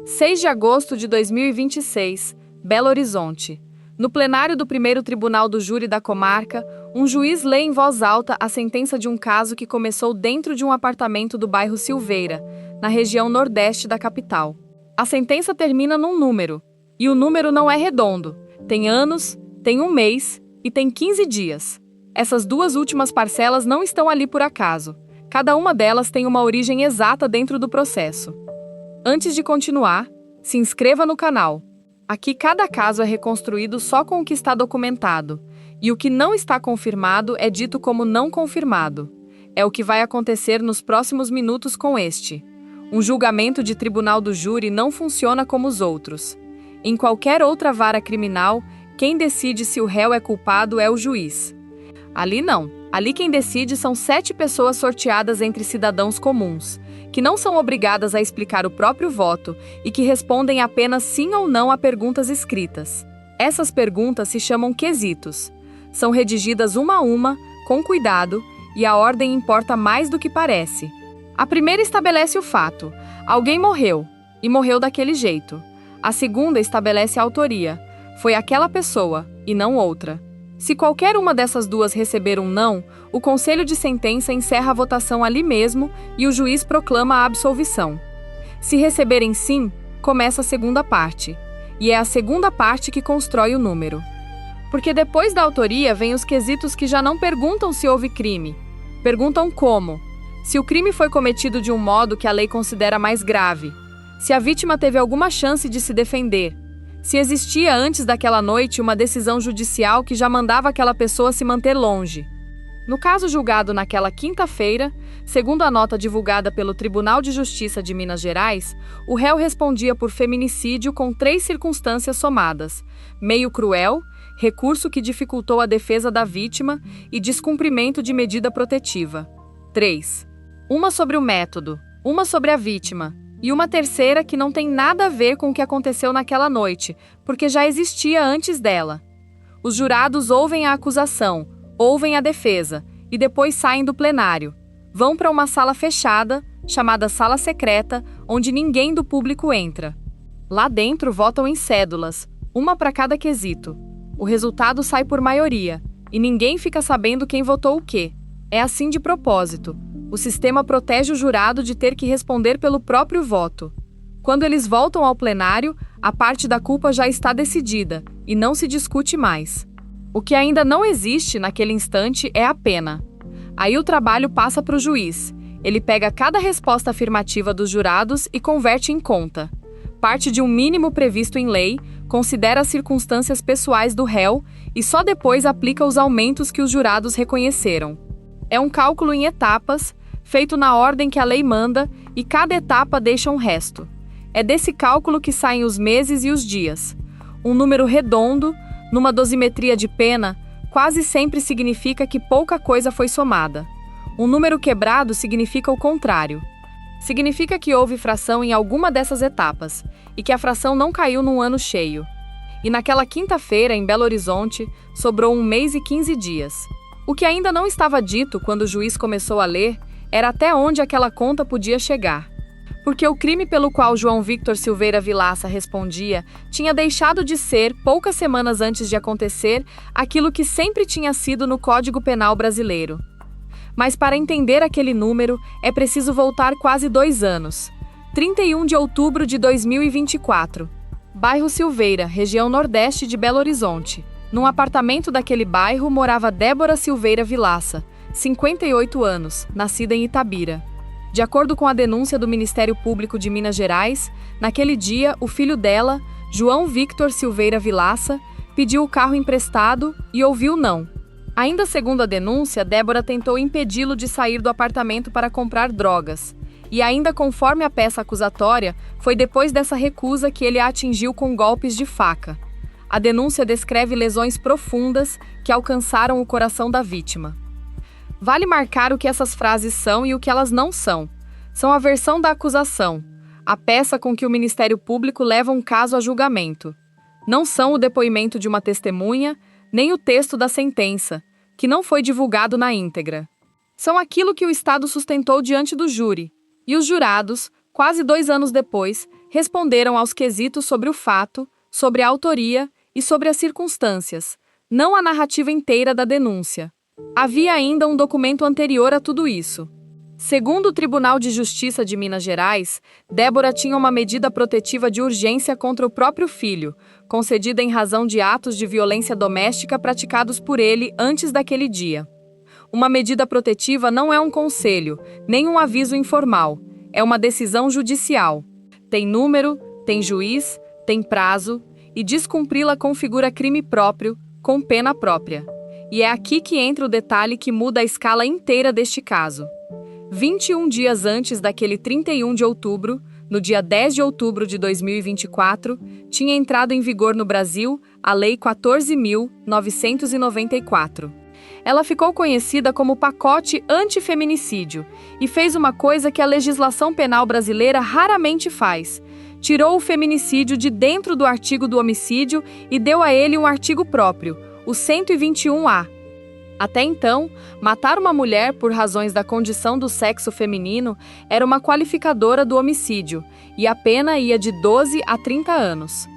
6 de agosto de 2026, Belo Horizonte. No plenário do primeiro tribunal do júri da comarca, um juiz lê em voz alta a sentença de um caso que começou dentro de um apartamento do bairro Silveira, na região nordeste da capital. A sentença termina num número, e o número não é redondo. Tem anos, tem um mês e tem 15 dias. Essas duas últimas parcelas não estão ali por acaso. Cada uma delas tem uma origem exata dentro do processo. Antes de continuar, se inscreva no canal. Aqui cada caso é reconstruído só com o que está documentado, e o que não está confirmado é dito como não confirmado. É o que vai acontecer nos próximos minutos com este. Um julgamento de tribunal do júri não funciona como os outros. Em qualquer outra vara criminal, quem decide se o réu é culpado é o juiz. Ali não. Ali quem decide são 7 pessoas sorteadas entre cidadãos comuns, que não são obrigadas a explicar o próprio voto e que respondem apenas sim ou não a perguntas escritas. Essas perguntas se chamam quesitos. São redigidas uma a uma, com cuidado, e a ordem importa mais do que parece. A primeira estabelece o fato: alguém morreu, e morreu daquele jeito. A segunda estabelece a autoria: foi aquela pessoa, e não outra. Se qualquer uma dessas duas receber um não, o conselho de sentença encerra a votação ali mesmo e o juiz proclama a absolvição. Se receberem sim, começa a segunda parte. E é a segunda parte que constrói o número. Porque depois da autoria vem os quesitos que já não perguntam se houve crime. Perguntam como. Se o crime foi cometido de um modo que a lei considera mais grave. Se a vítima teve alguma chance de se defender. Se existia antes daquela noite uma decisão judicial que já mandava aquela pessoa se manter longe. No caso julgado naquela quinta-feira, segundo a nota divulgada pelo Tribunal de Justiça de Minas Gerais, o réu respondia por feminicídio com 3 circunstâncias somadas: meio cruel, recurso que dificultou a defesa da vítima e descumprimento de medida protetiva. 3. Uma sobre o método, uma sobre a vítima. E uma terceira que não tem nada a ver com o que aconteceu naquela noite, porque já existia antes dela. Os jurados ouvem a acusação, ouvem a defesa, e depois saem do plenário. Vão para uma sala fechada, chamada sala secreta, onde ninguém do público entra. Lá dentro votam em cédulas, uma para cada quesito. O resultado sai por maioria, e ninguém fica sabendo quem votou o quê. É assim de propósito. O sistema protege o jurado de ter que responder pelo próprio voto. Quando eles voltam ao plenário, a parte da culpa já está decidida e não se discute mais. O que ainda não existe naquele instante é a pena. Aí o trabalho passa para o juiz. Ele pega cada resposta afirmativa dos jurados e converte em conta. Parte de um mínimo previsto em lei, considera as circunstâncias pessoais do réu e só depois aplica os aumentos que os jurados reconheceram. É um cálculo em etapas, feito na ordem que a lei manda, e cada etapa deixa um resto. É desse cálculo que saem os meses e os dias. Um número redondo, numa dosimetria de pena, quase sempre significa que pouca coisa foi somada. Um número quebrado significa o contrário. Significa que houve fração em alguma dessas etapas, e que a fração não caiu num ano cheio. E naquela quinta-feira, em Belo Horizonte, sobrou 1 mês e 15 dias. O que ainda não estava dito quando o juiz começou a ler era até onde aquela conta podia chegar. Porque o crime pelo qual João Victor Silveira Vilaça respondia tinha deixado de ser, poucas semanas antes de acontecer, aquilo que sempre tinha sido no Código Penal brasileiro. Mas para entender aquele número, é preciso voltar quase 2 anos. 31 de outubro de 2024. Bairro Silveira, região nordeste de Belo Horizonte. Num apartamento daquele bairro morava Débora Silveira Vilaça, 58 anos, nascida em Itabira. De acordo com a denúncia do Ministério Público de Minas Gerais, naquele dia, o filho dela, João Victor Silveira Vilaça, pediu o carro emprestado e ouviu não. Ainda segundo a denúncia, Débora tentou impedi-lo de sair do apartamento para comprar drogas. E ainda conforme a peça acusatória, foi depois dessa recusa que ele a atingiu com golpes de faca. A denúncia descreve lesões profundas que alcançaram o coração da vítima. Vale marcar o que essas frases são e o que elas não são. São a versão da acusação, a peça com que o Ministério Público leva um caso a julgamento. Não são o depoimento de uma testemunha, nem o texto da sentença, que não foi divulgado na íntegra. São aquilo que o Estado sustentou diante do júri. E os jurados, quase 2 anos depois, responderam aos quesitos sobre o fato, sobre a autoria e sobre as circunstâncias, não a narrativa inteira da denúncia. Havia ainda um documento anterior a tudo isso. Segundo o Tribunal de Justiça de Minas Gerais, Débora tinha uma medida protetiva de urgência contra o próprio filho, concedida em razão de atos de violência doméstica praticados por ele antes daquele dia. Uma medida protetiva não é um conselho, nem um aviso informal. É uma decisão judicial. Tem número, tem juiz, tem prazo, e descumpri-la configura crime próprio, com pena própria. E é aqui que entra o detalhe que muda a escala inteira deste caso. 21 dias antes daquele 31 de outubro, no dia 10 de outubro de 2024, tinha entrado em vigor no Brasil a Lei 14.994. Ela ficou conhecida como Pacote Antifeminicídio e fez uma coisa que a legislação penal brasileira raramente faz. Tirou o feminicídio de dentro do artigo do homicídio e deu a ele um artigo próprio, o 121-A. Até então, matar uma mulher por razões da condição do sexo feminino era uma qualificadora do homicídio, e a pena ia de 12 a 30 anos.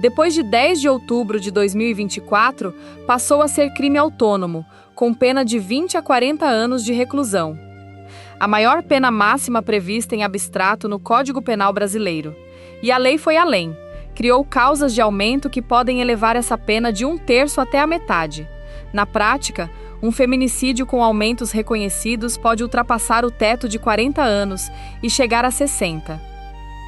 Depois de 10 de outubro de 2024, passou a ser crime autônomo, com pena de 20 a 40 anos de reclusão. A maior pena máxima prevista em abstrato no Código Penal brasileiro. E a lei foi além. Criou causas de aumento que podem elevar essa pena de 1/3 até a metade. Na prática, um feminicídio com aumentos reconhecidos pode ultrapassar o teto de 40 anos e chegar a 60.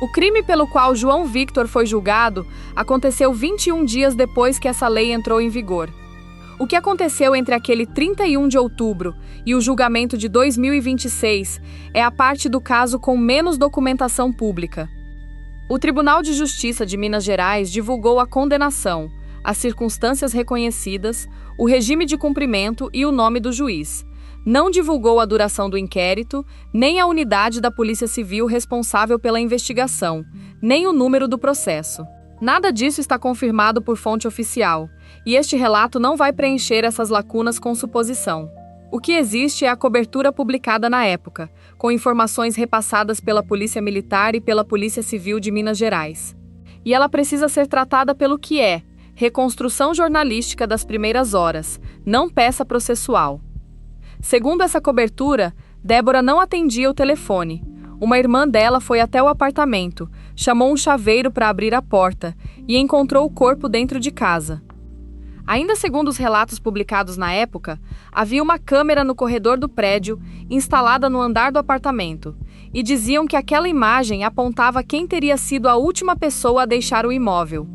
O crime pelo qual João Victor foi julgado aconteceu 21 dias depois que essa lei entrou em vigor. O que aconteceu entre aquele 31 de outubro e o julgamento de 2026 é a parte do caso com menos documentação pública. O Tribunal de Justiça de Minas Gerais divulgou a condenação, as circunstâncias reconhecidas, o regime de cumprimento e o nome do juiz. Não divulgou a duração do inquérito, nem a unidade da Polícia Civil responsável pela investigação, nem o número do processo. Nada disso está confirmado por fonte oficial, e este relato não vai preencher essas lacunas com suposição. O que existe é a cobertura publicada na época, com informações repassadas pela Polícia Militar e pela Polícia Civil de Minas Gerais. E ela precisa ser tratada pelo que é: reconstrução jornalística das primeiras horas, não peça processual. Segundo essa cobertura, Débora não atendia o telefone. Uma irmã dela foi até o apartamento, chamou um chaveiro para abrir a porta e encontrou o corpo dentro de casa. Ainda segundo os relatos publicados na época, havia uma câmera no corredor do prédio, instalada no andar do apartamento, e diziam que aquela imagem apontava quem teria sido a última pessoa a deixar o imóvel.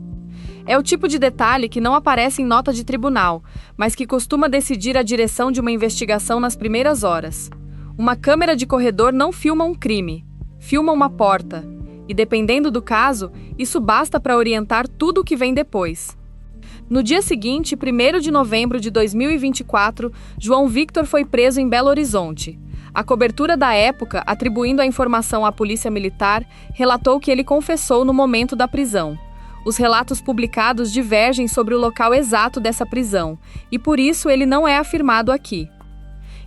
É o tipo de detalhe que não aparece em nota de tribunal, mas que costuma decidir a direção de uma investigação nas primeiras horas. Uma câmera de corredor não filma um crime, filma uma porta, e dependendo do caso, isso basta para orientar tudo o que vem depois. No dia seguinte, 1º de novembro de 2024, João Victor foi preso em Belo Horizonte. A cobertura da época, atribuindo a informação à Polícia Militar, relatou que ele confessou no momento da prisão. Os relatos publicados divergem sobre o local exato dessa prisão, e por isso ele não é afirmado aqui.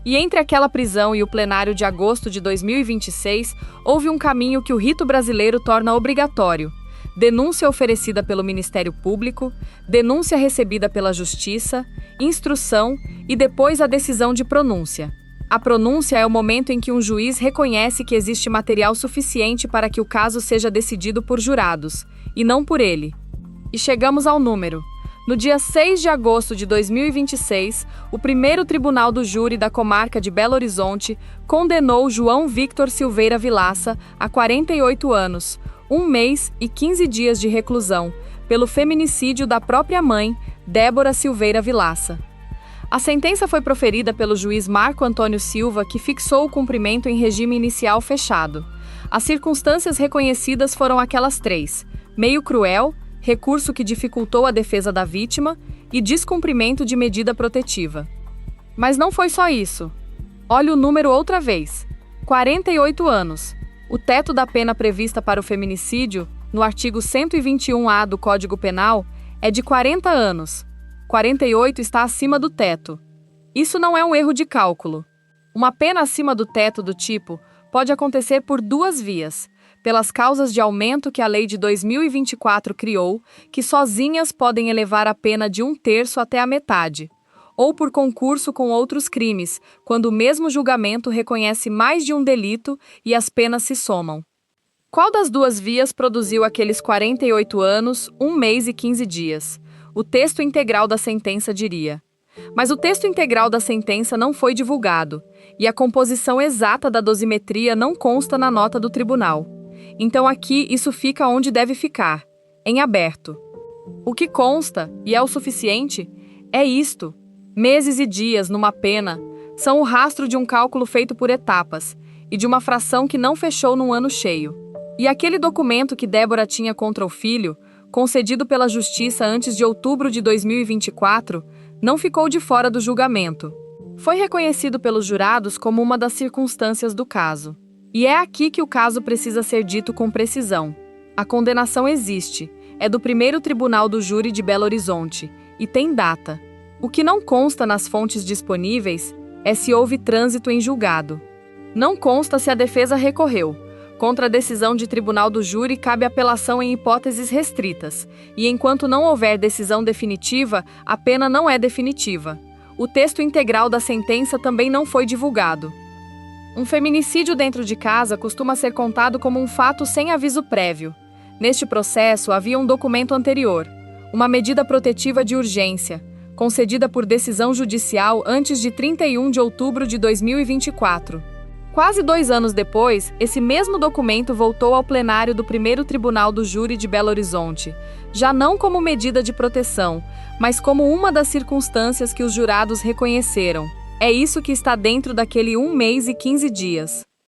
E entre aquela prisão e o plenário de agosto de 2026, houve um caminho que o rito brasileiro torna obrigatório: denúncia oferecida pelo Ministério Público, denúncia recebida pela Justiça, instrução e depois a decisão de pronúncia. A pronúncia é o momento em que um juiz reconhece que existe material suficiente para que o caso seja decidido por jurados, e não por ele. E chegamos ao número. No dia 6 de agosto de 2026, o primeiro tribunal do júri da comarca de Belo Horizonte condenou João Victor Silveira Vilaça a 48 anos, 1 mês e 15 dias de reclusão, pelo feminicídio da própria mãe, Débora Silveira Vilaça. A sentença foi proferida pelo juiz Marco Antônio Silva, que fixou o cumprimento em regime inicial fechado. As circunstâncias reconhecidas foram aquelas 3: meio cruel, recurso que dificultou a defesa da vítima e descumprimento de medida protetiva. Mas não foi só isso. Olha o número outra vez: 48 anos. O teto da pena prevista para o feminicídio, no artigo 121-A do Código Penal, é de 40 anos. 48 está acima do teto. Isso não é um erro de cálculo. Uma pena acima do teto do tipo pode acontecer por 2 vias: pelas causas de aumento que a Lei de 2024 criou, que sozinhas podem elevar a pena de 1/3 até a metade, ou por concurso com outros crimes, quando o mesmo julgamento reconhece mais de um delito e as penas se somam. Qual das duas vias produziu aqueles 48 anos, 1 mês e 15 dias? O texto integral da sentença diria. Mas o texto integral da sentença não foi divulgado, e a composição exata da dosimetria não consta na nota do tribunal. Então aqui isso fica onde deve ficar, em aberto. O que consta, e é o suficiente, é isto. Meses e dias numa pena são o rastro de um cálculo feito por etapas e de uma fração que não fechou num ano cheio. E aquele documento que Débora tinha contra o filho, concedido pela Justiça antes de outubro de 2024, não ficou de fora do julgamento. Foi reconhecido pelos jurados como uma das circunstâncias do caso. E é aqui que o caso precisa ser dito com precisão. A condenação existe, é do primeiro tribunal do júri de Belo Horizonte, e tem data. O que não consta nas fontes disponíveis é se houve trânsito em julgado. Não consta se a defesa recorreu. Contra a decisão de tribunal do júri cabe apelação em hipóteses restritas, e enquanto não houver decisão definitiva, a pena não é definitiva. O texto integral da sentença também não foi divulgado. Um feminicídio dentro de casa costuma ser contado como um fato sem aviso prévio. Neste processo havia um documento anterior, uma medida protetiva de urgência, concedida por decisão judicial antes de 31 de outubro de 2024. Quase 2 anos depois, esse mesmo documento voltou ao plenário do primeiro tribunal do júri de Belo Horizonte, já não como medida de proteção, mas como uma das circunstâncias que os jurados reconheceram. É isso que está dentro daquele 1 mês e 15 dias.